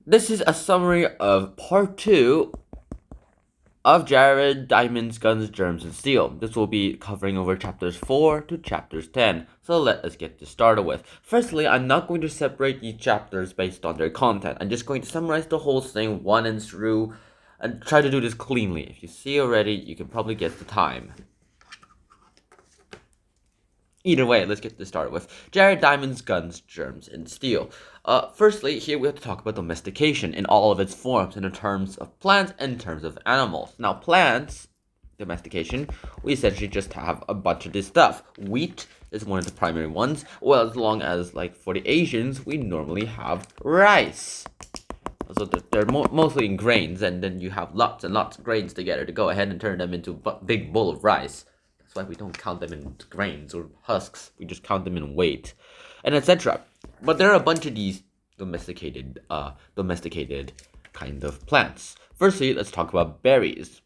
This is a summary of part 2 of Jared Diamond's Guns, Germs, and Steel. This will be covering over chapters 4 to chapters 10. So let us get this started with. Firstly, I'm not going to separate these chapters based on their content. I'm just going to summarize the whole thing one and through and try to do this cleanly. If you see already, you can probably guess the time. Either way, let's get this started with Jared Diamond's Guns, Germs, and Steel. Firstly, here we have to talk about domestication in all of its forms, in terms of plants and in terms of animals. Now, plants, domestication, we essentially just have a bunch of this stuff. Wheat is one of the primary ones, well, as long as, like, for the Asians, we normally have rice. So they're mostly in grains, and then you have lots and lots of grains together to go ahead and turn them into a big bowl of rice. That's why we don't count them in grains or husks. We just count them in weight, and etc. But there are a bunch of these domesticated kind of plants. Firstly, let's talk about berries.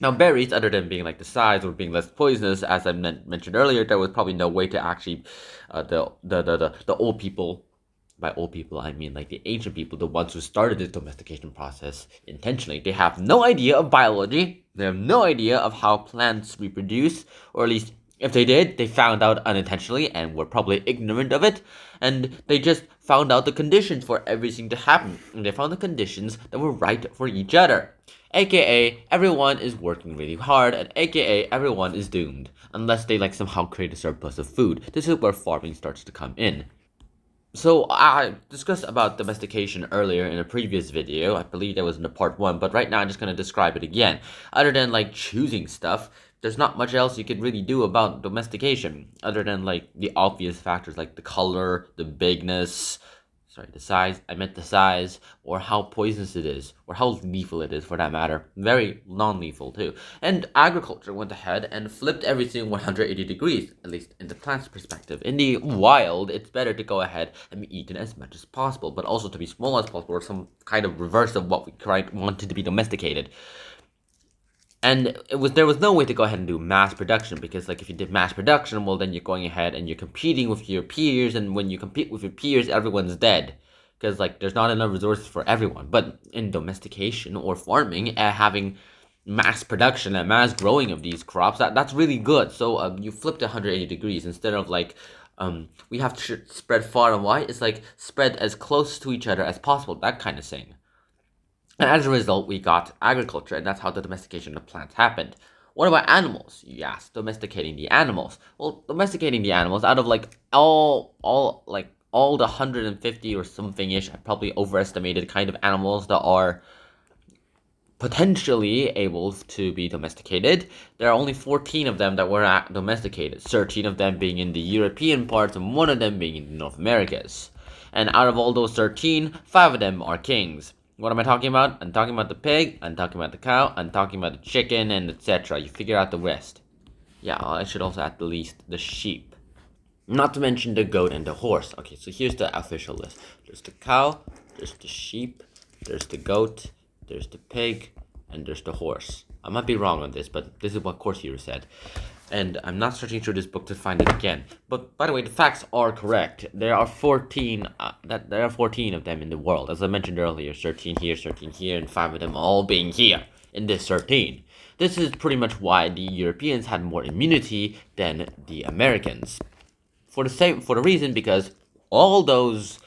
Now, berries, other than being like the size or being less poisonous, as I mentioned earlier, there was probably no way to actually the old people. By old people, I mean like the ancient people, the ones who started this domestication process intentionally. They have no idea of biology. They have no idea of how plants reproduce, or at least if they did, they found out unintentionally and were probably ignorant of it. And they just found out the conditions for everything to happen. And they found the conditions that were right for each other. AKA, everyone is working really hard, and AKA, everyone is doomed. Unless they like somehow create a surplus of food. This is where farming starts to come in. So I discussed about domestication earlier in a previous video. I believe that was in the part 1, but right now I'm just going to describe it again. Other than like choosing stuff, there's not much else you can really do about domestication. Other than like the obvious factors like the color, the bigness, the size, or how poisonous it is, or how lethal it is for that matter. Very non-lethal too. And agriculture went ahead and flipped everything 180 degrees, at least in the plant's perspective. In the wild, it's better to go ahead and be eaten as much as possible, but also to be small as possible, or some kind of reverse of what we wanted to be domesticated. And there was no way to go ahead and do mass production, because like if you did mass production, well then you're going ahead and you're competing with your peers, and when you compete with your peers, everyone's dead, because like there's not enough resources for everyone. But in domestication or farming, having mass production and mass growing of these crops, that's really good. So you flipped 180 degrees. Instead of like we have to spread far and wide, it's like spread as close to each other as possible, that kind of thing. And as a result, we got agriculture, and that's how the domestication of plants happened. What about animals? You asked, domesticating the animals. Well, domesticating the animals, out of like all the 150 or something-ish, I probably overestimated kind of animals that are potentially able to be domesticated. There are only 14 of them that were domesticated, 13 of them being in the European parts and 1 of them being in the North Americas. And out of all those 13, 5 of them are kings. What am I talking about? I'm talking about the pig, I'm talking about the cow, I'm talking about the chicken, and etc. You figure out the rest. Yeah, I should also add the least the sheep. Not to mention the goat and the horse. Okay, so here's the official list. There's the cow, there's the sheep, there's the goat, there's the pig, and there's the horse. I might be wrong on this, but this is what Course Hero said. And I'm not searching through this book to find it again. But by the way, the facts are correct. There are 14 of them in the world. As I mentioned earlier, 13 here, and 5 of them all being here in this 13. This is pretty much why the Europeans had more immunity than the Americans. For the reason because all those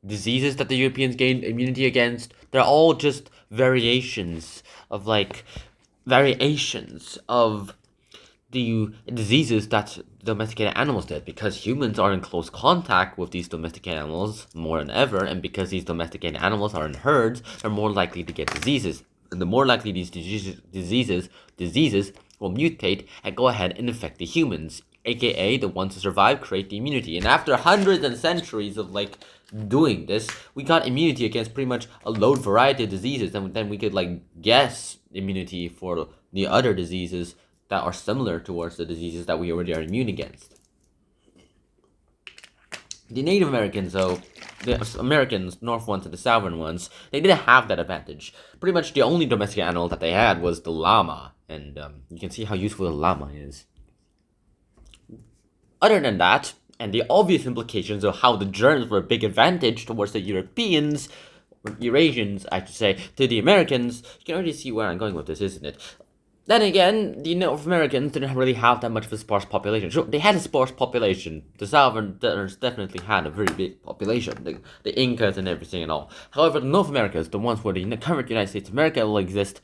diseases that the Europeans gained immunity against, they're all just variations of the diseases that domesticated animals did, because humans are in close contact with these domesticated animals more than ever, and because these domesticated animals are in herds, they're more likely to get diseases. And the more likely these diseases will mutate and go ahead and infect the humans, aka the ones who survive create the immunity. And after hundreds and centuries of like doing this, we got immunity against pretty much a load variety of diseases, and then we could like guess immunity for the other diseases that are similar towards the diseases that we already are immune against. The Native Americans, though, the Americans, north ones and the southern ones, they didn't have that advantage. Pretty much the only domestic animal that they had was the llama, and you can see how useful the llama is. Other than that, and the obvious implications of how the germs were a big advantage towards the Europeans, Eurasians, I should say, to the Americans, you can already see where I'm going with this, isn't it? Then again, the North Americans didn't really have that much of a sparse population. Sure, they had a sparse population. The Southerners definitely had a very big population, the Incas and everything and all. However, the North Americas, the ones where the current United States of America will exist,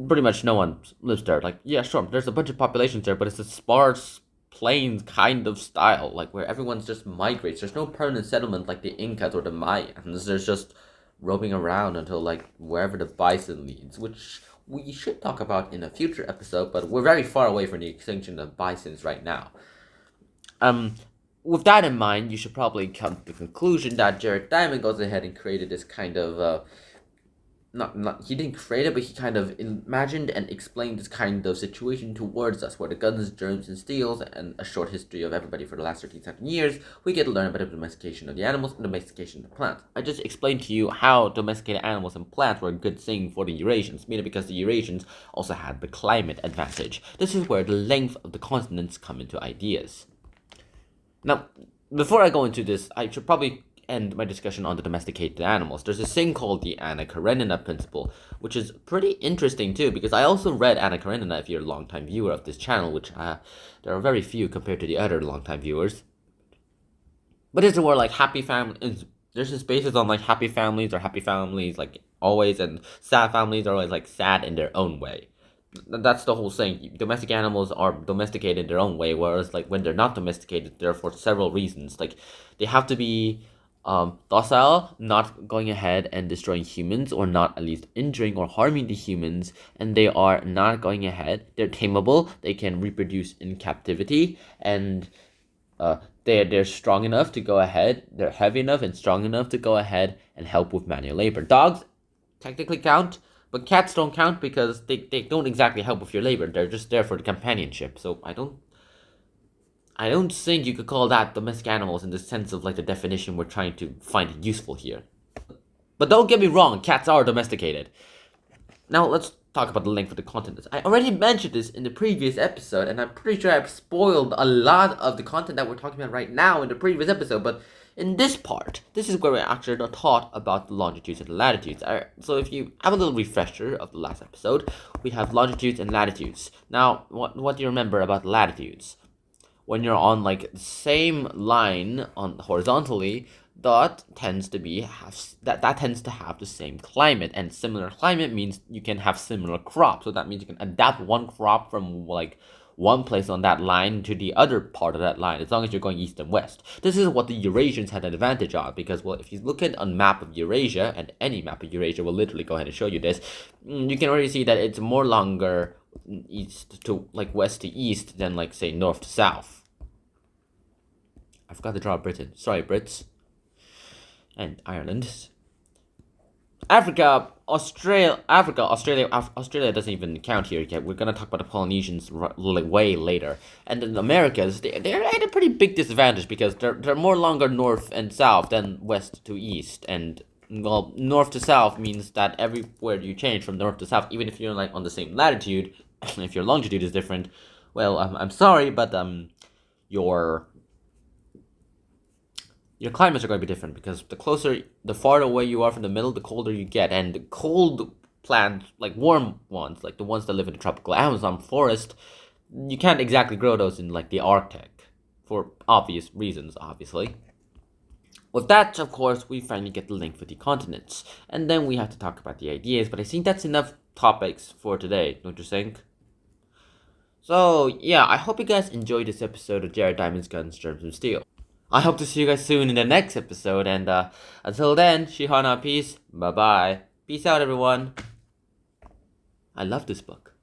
pretty much no one lives there. Like, yeah, sure, there's a bunch of populations there, but it's a sparse, plain kind of style, like where everyone's just migrates. There's no permanent settlement like the Incas or the Mayans. There's just roaming around until like wherever the bison leads, which we should talk about in a future episode, but we're very far away from the extinction of bisons right now. With that in mind, you should probably come to the conclusion that Jared Diamond goes ahead and created this kind of he didn't create it, but he kind of imagined and explained this kind of situation towards us, where the guns, germs, and steels, and a short history of everybody for the last 13,000 years, we get to learn about the domestication of the animals and domestication of the plants. I just explained to you how domesticated animals and plants were a good thing for the Eurasians, mainly because the Eurasians also had the climate advantage. This is where the length of the continents come into ideas. Now, before I go into this, I should probably end my discussion on the domesticated animals. There's this thing called the Anna Karenina principle, which is pretty interesting too, because I also read Anna Karenina if you're a long-time viewer of this channel, which there are very few compared to the other long-time viewers. But it's more like happy families. There's this basis on like happy families like always, and sad families are always like sad in their own way. That's the whole thing. Domestic animals are domesticated in their own way, whereas like when they're not domesticated, they're for several reasons. Like they have to be docile, not going ahead and destroying humans, or not at least injuring or harming the humans, and they are not going ahead. They're tameable. They can reproduce in captivity, and they're strong enough to go ahead. They're heavy enough and strong enough to go ahead and help with manual labor. Dogs technically count, but cats don't count because they don't exactly help with your labor. They're just there for the companionship. So I don't think you could call that domestic animals in the sense of like the definition we're trying to find useful here. But don't get me wrong, cats are domesticated. Now let's talk about the length of the continents. I already mentioned this in the previous episode, and I'm pretty sure I've spoiled a lot of the content that we're talking about right now in the previous episode, but in this part, this is where we actually taught about the longitudes and the latitudes. So if you have a little refresher of the last episode, we have longitudes and latitudes. Now, what do you remember about latitudes? When you're on like the same line on horizontally, that tends to have the same climate, and similar climate means you can have similar crops. So that means you can adapt one crop from like one place on that line to the other part of that line, as long as you're going east and west. This is what the Eurasians had an advantage of, because, well, if you look at a map of Eurasia, and any map of Eurasia will literally go ahead and show you this, you can already see that it's more longer east to like west to east than like say north to south. I forgot to draw Britain. Sorry, Brits. And Ireland. Africa, Australia doesn't even count here yet. We're gonna talk about the Polynesians way later. And in the Americas, they're at a pretty big disadvantage because they're more longer north and south than west to east. And well, north to south means that everywhere you change from north to south, even if you're like on the same latitude, if your longitude is different, well, I'm sorry, but your climates are going to be different, because the farther away you are from the middle, the colder you get. And the cold plants, like warm ones, like the ones that live in the tropical Amazon forest, you can't exactly grow those in like the Arctic, for obvious reasons, obviously. With that, of course, we finally get the link for the continents, and then we have to talk about the ideas, but I think that's enough topics for today, don't you think? So, yeah, I hope you guys enjoyed this episode of Jared Diamond's Guns, Germs, and Steel. I hope to see you guys soon in the next episode, and until then, Shihana, peace, bye-bye. Peace out, everyone. I love this book.